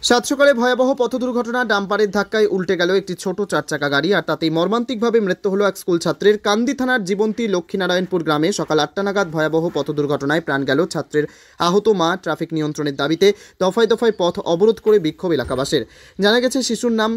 সাত সকালে ভয়াবহ পথ দুর্ঘটনা। ডাম্পারের ধাক্কায় উল্টে গেল একটি ছোট চারচাকা গাড়ি, আর তাতেই মর্মান্তিকভাবে মৃত্যু হলো এক স্কুল ছাত্রের। কান্দি থানার জীবন্তী লক্ষ্মীনারায়ণপুর গ্রামে সকাল 8টা নাগাদ ভয়াবহ পথ দুর্ঘটনায় প্রাণ গেল ছাত্রের। আহত মা ট্রাফিক নিয়ন্ত্রণের দাবিতে দফায় দফায় পথ অবরোধ করে বিক্ষোভ এলাকাবাসীর। জানা গেছে শিশুর নাম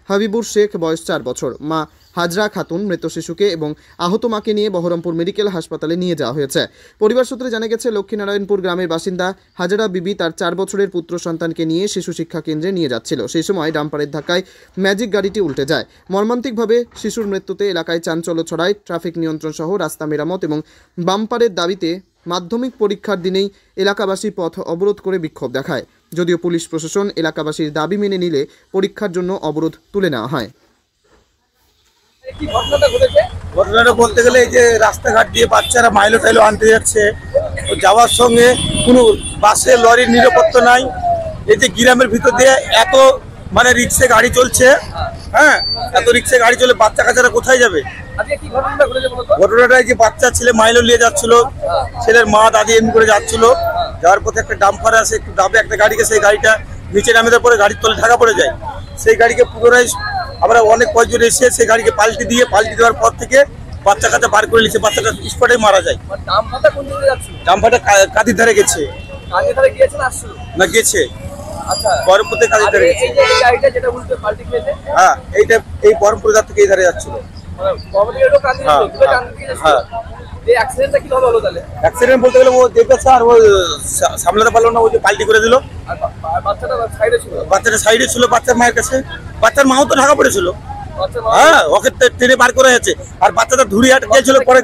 হাবিবুর শেখ, বয়স 4 বছর। মা হাজরা খাতুন মৃত শিশুকে এবং আহত মাকে নিয়ে বহরমপুর মেডিকেল হাসপাতালে নিয়ে যাওয়া হয়েছে। পরিবার সূত্রে জানা গেছে, লক্ষ্মীনারায়ণপুর গ্রামের বাসিন্দা হাজরা বিবি তার 4 বছরের পুত্র সন্তানকে নিয়ে শিশু শিক্ষা কেন্দ্রে নিয়ে যাচ্ছিল। সেই সময় ডাম্পারের ধাক্কায় ম্যাজিক গাড়িটি উল্টে যায়। মর্মান্তিকভাবে শিশুর মৃত্যুতে এলাকায় চাঞ্চল্য ছড়ায়। ট্রাফিক নিয়ন্ত্রণ সহ রাস্তা মেরামত এবং বাম্পারের দাবিতে মাধ্যমিক পরীক্ষার দিনেই এলাকাবাসী পথ অবরোধ করে বিক্ষোভ দেখায়। যদিও পুলিশ প্রশাসন এলাকাবাসীর দাবি মেনে নিলে পরীক্ষার জন্য অবরোধ তুলে নেওয়া হয়। ঘটনাটা বলতে গেলে এই যে রাস্তাঘাট দিয়ে বাচ্চারা মাইলো টাইলো আনতে যাচ্ছে, যাওয়ার সঙ্গে কোনো বাসে লরির নিরাপত্তা নাই। এই যে গ্রামের ভিতর দিয়ে এত রিক্সে গাড়ি চলছে, হ্যাঁ, এত রিক্সে গাড়ি চলে, বাচ্চা কাচ্চারা কোথায় যাবে? ঘটনাটা যে বাচ্চা ছেলে মাইলো নিয়ে যাচ্ছিল, ছেলের মা দাদি এমনি করে যাচ্ছিল, যাওয়ার পথে একটা ডাম্পার আসে, একটু দাবে একটা গাড়িকে, সেই গাড়িটা নিচে নামে দেওয়ার পরে গাড়ির তলে ঢাকা পড়ে যায়। সেই গাড়িকে পুনরায় আমরা অনেক কয়েকজন এসে সেই গাড়িকে পাল্টি দেওয়ার পর থেকে বাচ্চা কাচ্চা বার করে নিচ্ছে, বাচ্চাটা স্পটে মারা যায়। ডাম্পারটা কাদির ধারে গেছে না গেছে বহরমপুর থেকে কাদির ধারে গেছে। হ্যাঁ, এইটা এই বহরমপুর থেকে এই ধারে যাচ্ছিল। অ্যাক্সিডেন্ট বলতে গেলে ও দেখেছে আর ও সামলাতে পারলো না, ও যে পাল্টি করে দিল। বাচ্চাটা সাইডে ছিল বাচ্চার মায়ের কাছে, বাচ্চার মাও তো ঢাকা পড়েছিল। হ্যাঁ, ওকে ট্রেনে বার করে হয়েছে, আর বাচ্চাটা ধুরিহাট গিয়েছিল। পরে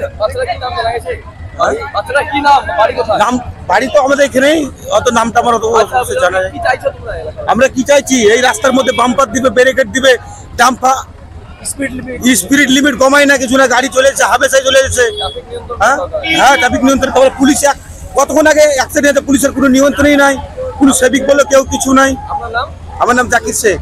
নাম বাড়ি তো আমাদের এখানেই, অত নামটা আমার অত জানা যায়। আমরা কি চাইছি, এই রাস্তার মধ্যে বাম্পার দিবে, ব্যারিকেড দিবে, ডাম্পার স্পিড লিমিট কমায় না, কিছু না, গাড়ি চলে যাচ্ছে, হাবেসাই চলে যাচ্ছে। হ্যাঁ, ট্রাফিক নিয়ন্ত্রণ। তারপরে পুলিশ কতক্ষণ আগে অ্যাক্সিডেন্ট, পুলিশের কোনো নিয়ন্ত্রণই নাই, কোনো সেবিক বলে কেউ কিছু নাই। আমার নাম জাকির শেখ।